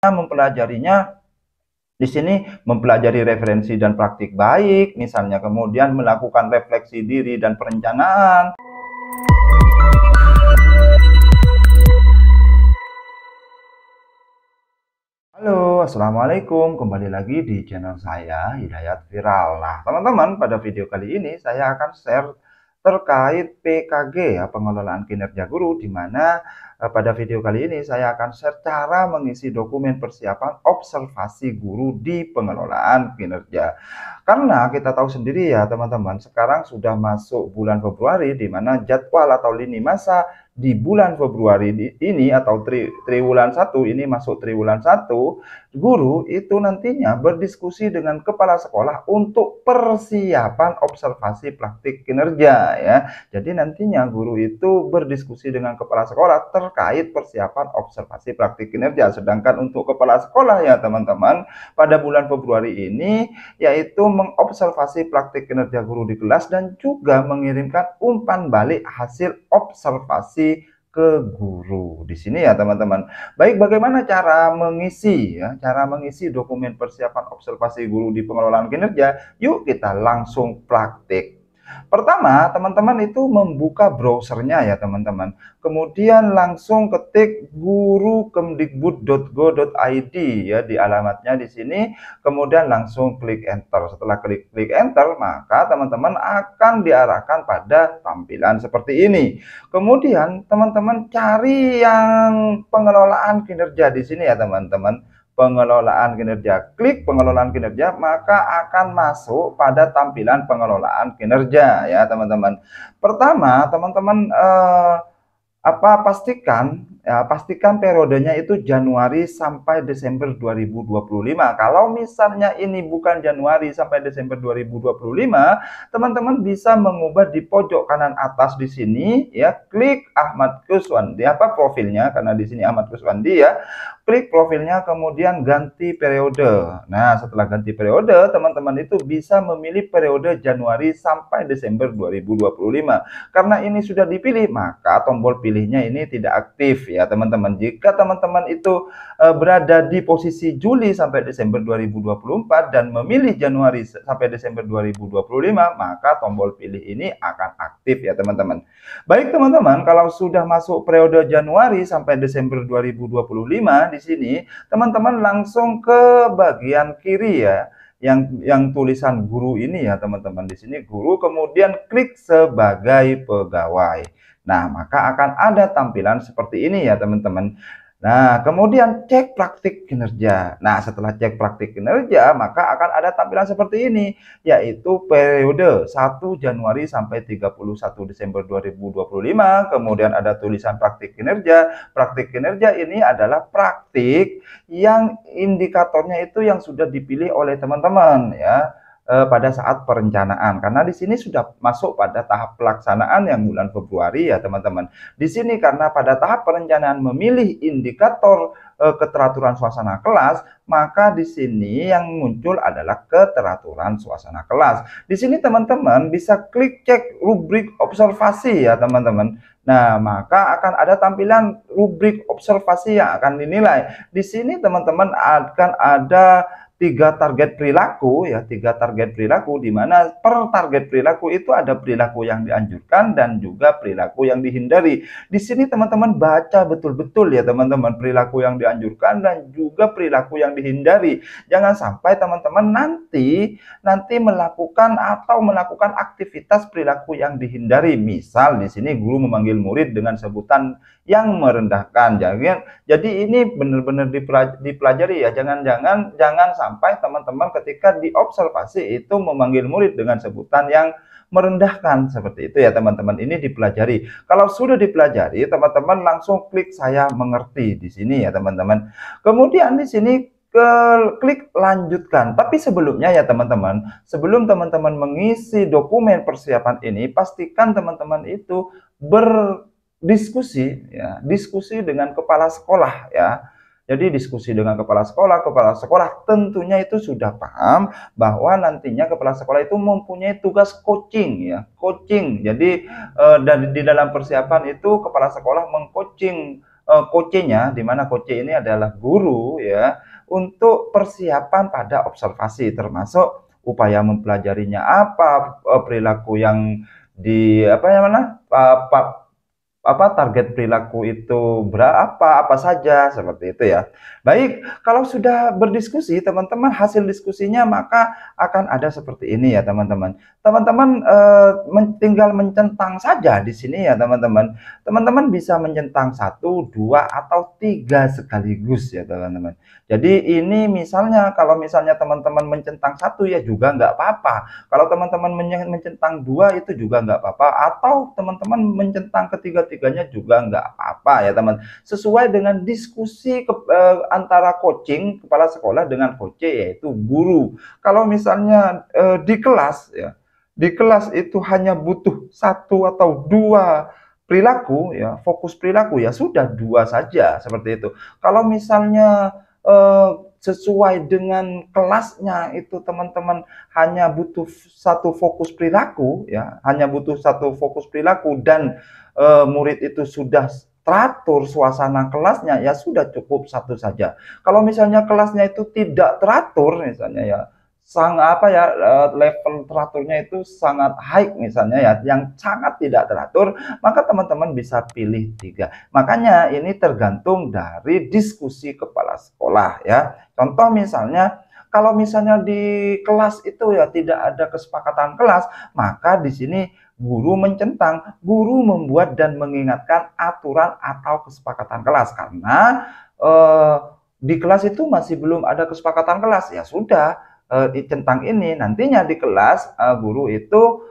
mempelajarinya di sini mempelajari referensi dan praktik baik, misalnya kemudian melakukan refleksi diri dan perencanaan. Halo, assalamualaikum. Kembali lagi di channel saya, Hidayat Viral. Nah, teman-teman, pada video kali ini saya akan share terkait PKG, ya, pengelolaan kinerja guru, di mana pada video kali ini saya akan share cara mengisi dokumen persiapan observasi guru di pengelolaan kinerja. Karena kita tahu sendiri ya teman-teman, sekarang sudah masuk bulan Februari, di mana jadwal atau lini masa di bulan Februari ini atau triwulan 1 ini, masuk triwulan 1, guru itu nantinya berdiskusi dengan kepala sekolah untuk persiapan observasi praktik kinerja, ya. Jadi nantinya guru itu berdiskusi dengan kepala sekolah terkait persiapan observasi praktik kinerja. Sedangkan untuk kepala sekolah ya teman-teman, pada bulan Februari ini yaitu mengobservasi praktik kinerja guru di kelas dan juga mengirimkan umpan balik hasil observasi ke guru di sini ya teman-teman. Baik, bagaimana cara mengisi dokumen persiapan observasi guru di pengelolaan kinerja? Yuk kita langsung praktik. Pertama, teman-teman itu membuka browsernya ya teman-teman. Kemudian langsung ketik guru.kemdikbud.go.id ya di alamatnya di sini. Kemudian langsung klik enter. Setelah klik enter, maka teman-teman akan diarahkan pada tampilan seperti ini. Kemudian teman-teman cari yang pengelolaan kinerja di sini ya teman-teman. Pengelolaan kinerja, klik pengelolaan kinerja, maka akan masuk pada tampilan pengelolaan kinerja ya teman-teman. Pertama teman-teman pastikan periodenya itu Januari sampai Desember 2025. Kalau misalnya ini bukan Januari sampai Desember 2025, teman-teman bisa mengubah di pojok kanan atas di sini ya, klik Ahmad Kuswandi, profilnya, karena di sini Ahmad Kuswandi ya. Klik profilnya, kemudian ganti periode. Nah, setelah ganti periode, teman-teman itu bisa memilih periode Januari sampai Desember 2025. Karena ini sudah dipilih, maka tombol pilihnya ini tidak aktif ya teman-teman. Jika teman-teman itu berada di posisi Juli sampai Desember 2024 dan memilih Januari sampai Desember 2025, maka tombol pilih ini akan aktif ya teman-teman. Baik teman-teman, kalau sudah masuk periode Januari sampai Desember 2025, di sini teman-teman langsung ke bagian kiri ya, yang tulisan guru ini ya teman-teman. Di sini guru, kemudian klik sebagai pegawai. Nah, maka akan ada tampilan seperti ini ya teman-teman. Nah, kemudian cek praktik kinerja. Nah, setelah cek praktik kinerja, maka akan ada tampilan seperti ini, yaitu periode 1 Januari sampai 31 Desember 2025. Kemudian ada tulisan praktik kinerja. Praktik kinerja ini adalah praktik yang indikatornya itu yang sudah dipilih oleh teman-teman ya, pada saat perencanaan, karena di sini sudah masuk pada tahap pelaksanaan yang bulan Februari ya teman-teman. Di sini karena pada tahap perencanaan memilih indikator keteraturan suasana kelas, maka di sini yang muncul adalah keteraturan suasana kelas. Di sini teman-teman bisa klik cek rubrik observasi ya teman-teman. Nah, maka akan ada tampilan rubrik observasi yang akan dinilai. Di sini teman-teman akan ada tiga target perilaku ya, di mana per target perilaku itu ada perilaku yang dianjurkan dan juga perilaku yang dihindari. Di sini teman-teman baca betul-betul ya teman-teman, perilaku yang dianjurkan dan juga perilaku yang dihindari. Jangan sampai teman-teman nanti melakukan aktivitas perilaku yang dihindari. Misal di sini guru memanggil murid dengan sebutan yang merendahkan. Jadi ini benar-benar dipelajari ya. Jangan sampai teman-teman ketika diobservasi itu memanggil murid dengan sebutan yang merendahkan, seperti itu ya teman-teman. Ini dipelajari. Kalau sudah dipelajari, teman-teman langsung klik saya mengerti di sini ya teman-teman. Kemudian di sini klik lanjutkan. Tapi sebelumnya ya teman-teman, sebelum teman-teman mengisi dokumen persiapan ini, pastikan teman-teman itu berdiskusi ya, diskusi dengan kepala sekolah ya. Jadi diskusi dengan kepala sekolah tentunya itu sudah paham bahwa nantinya kepala sekolah itu mempunyai tugas coaching ya, coaching. Jadi di dalam persiapan itu kepala sekolah mengcoaching coach-nya, di mana coach ini adalah guru ya, untuk persiapan pada observasi, termasuk upaya mempelajarinya apa, perilaku yang di apa namanya, target perilaku itu berapa, apa saja, seperti itu ya. Baik, kalau sudah berdiskusi teman-teman, hasil diskusinya maka akan ada seperti ini ya teman-teman. Teman-teman tinggal mencentang saja di sini ya teman-teman. Teman-teman bisa mencentang 1, 2, atau 3 sekaligus ya teman-teman. Jadi ini misalnya kalau misalnya teman-teman mencentang 1 ya juga nggak apa-apa. Kalau teman-teman mencentang 2 itu juga nggak apa-apa, atau teman-teman mencentang ketiga-tiganya juga nggak apa-apa ya teman. Sesuai dengan diskusi antara coaching kepala sekolah dengan coach yaitu guru. Kalau misalnya di kelas ya, di kelas itu hanya butuh 1 atau 2 perilaku ya, fokus perilaku ya sudah 2 saja seperti itu. Kalau misalnya sesuai dengan kelasnya itu teman-teman hanya butuh 1 fokus perilaku ya, hanya butuh 1 fokus perilaku dan murid itu sudah teratur suasana kelasnya ya sudah cukup 1 saja. Kalau misalnya kelasnya itu tidak teratur misalnya ya, level teraturnya itu sangat high misalnya ya, yang sangat tidak teratur, maka teman-teman bisa pilih 3. Makanya ini tergantung dari diskusi kepala sekolah ya. Contoh misalnya, kalau misalnya di kelas itu ya tidak ada kesepakatan kelas, maka di sini guru mencentang, guru membuat dan mengingatkan aturan atau kesepakatan kelas. Karena di kelas itu masih belum ada kesepakatan kelas, ya sudah, centang ini nantinya di kelas guru itu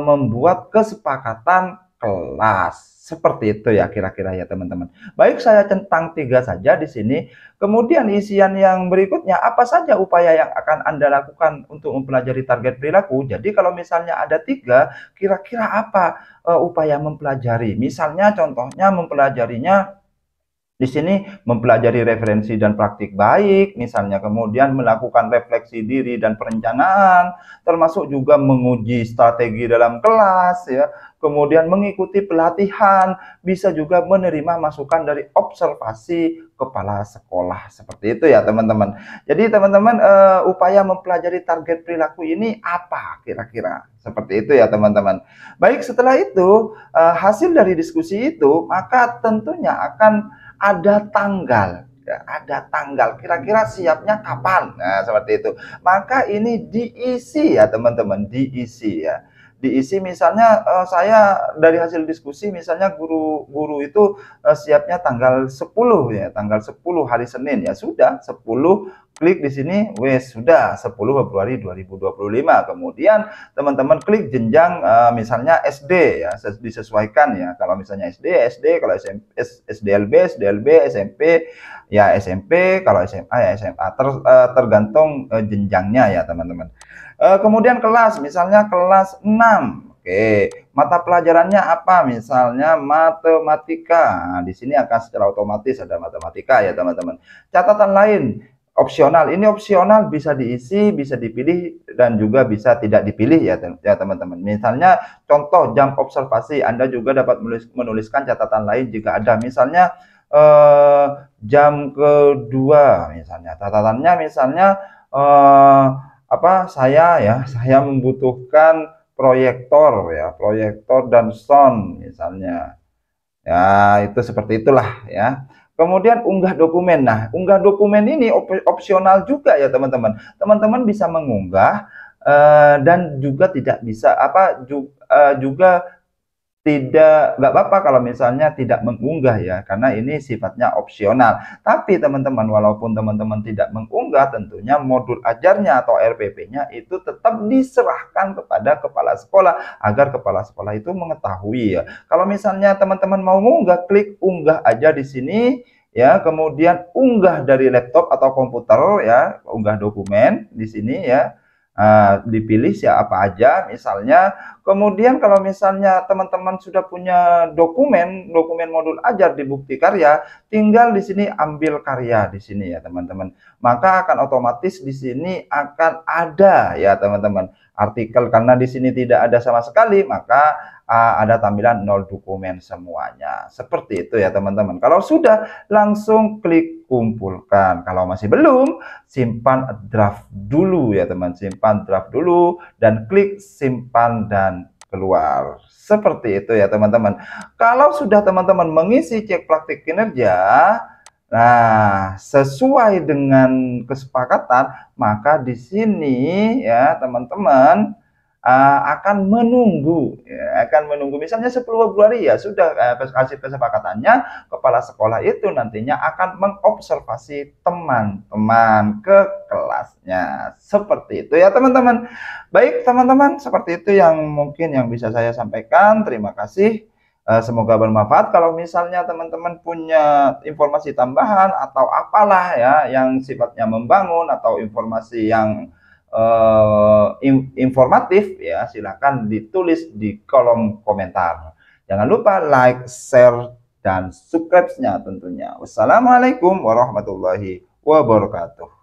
membuat kesepakatan kelas. Seperti itu ya kira-kira ya teman-teman. Baik, saya centang 3 saja di sini. Kemudian isian yang berikutnya, apa saja upaya yang akan Anda lakukan untuk mempelajari target perilaku? Jadi kalau misalnya ada 3, kira-kira apa upaya mempelajari? Misalnya contohnya mempelajarinya di sini mempelajari referensi dan praktik baik, misalnya kemudian melakukan refleksi diri dan perencanaan, termasuk juga menguji strategi dalam kelas, ya. Kemudian mengikuti pelatihan, bisa juga menerima masukan dari observasi kepala sekolah. Seperti itu ya teman-teman. Jadi teman-teman upaya mempelajari target perilaku ini apa kira-kira? Seperti itu ya teman-teman. Baik, setelah itu hasil dari diskusi itu maka tentunya akan ada tanggal ya, ada tanggal kira-kira siapnya kapan. Nah, seperti itu. Maka ini diisi ya teman-teman, diisi ya. Diisi misalnya saya dari hasil diskusi misalnya guru-guru itu siapnya tanggal 10 ya, tanggal 10 hari Senin ya sudah 10 klik di sini wes sudah 10 Februari 2025. Kemudian teman-teman klik jenjang misalnya SD ya, disesuaikan ya. Kalau misalnya SD, kalau SMP, SDLB, SMP ya SMP, kalau SMA ya SMA. Tergantung jenjangnya ya teman-teman. Kemudian kelas, misalnya kelas 6. Oke, mata pelajarannya apa? Misalnya matematika. Nah, di sini akan secara otomatis ada matematika ya teman-teman. Catatan lain, opsional. Ini opsional bisa diisi, bisa dipilih, dan juga bisa tidak dipilih ya teman-teman. Misalnya contoh jam observasi, Anda juga dapat menuliskan catatan lain jika ada. Misalnya jam kedua, misalnya catatannya misalnya saya membutuhkan proyektor ya, proyektor dan sound misalnya. Ya, itu seperti itulah ya. Kemudian unggah dokumen. Nah, unggah dokumen ini opsional juga ya teman-teman. Teman-teman bisa mengunggah dan juga tidak bisa juga nggak apa-apa kalau misalnya tidak mengunggah ya, karena ini sifatnya opsional. Tapi teman-teman, walaupun teman-teman tidak mengunggah, tentunya modul ajarnya atau RPP-nya itu tetap diserahkan kepada kepala sekolah, agar kepala sekolah itu mengetahui ya. Kalau misalnya teman-teman mau mengunggah, klik unggah aja di sini ya, kemudian unggah dari laptop atau komputer ya, unggah dokumen di sini ya. Dipilih siapa aja misalnya. Kemudian kalau misalnya teman-teman sudah punya dokumen modul ajar di bukti karya, tinggal di sini ambil karya di sini ya teman-teman. Maka akan otomatis di sini akan ada ya teman-teman artikel, karena di sini tidak ada sama sekali, maka ada tampilan 0 dokumen semuanya. Seperti itu ya teman-teman. Kalau sudah, langsung klik kumpulkan. Kalau masih belum, simpan draft dulu ya teman, simpan draft dulu dan klik simpan dan keluar. Seperti itu ya teman-teman. Kalau sudah teman-teman mengisi cek praktik kinerja, nah sesuai dengan kesepakatan, maka di sini ya teman-teman akan menunggu ya, akan menunggu misalnya 10 Februari ya sudah, kasih kesepakatannya, kepala sekolah itu nantinya akan mengobservasi teman-teman ke kelasnya. Seperti itu ya teman-teman. Baik teman-teman, seperti itu yang mungkin yang bisa saya sampaikan. Terima kasih. Semoga bermanfaat. Kalau misalnya teman-teman punya informasi tambahan atau apalah ya yang sifatnya membangun atau informasi yang informatif ya, silakan ditulis di kolom komentar. Jangan lupa like, share, dan subscribe-nya tentunya. Wassalamualaikum warahmatullahi wabarakatuh.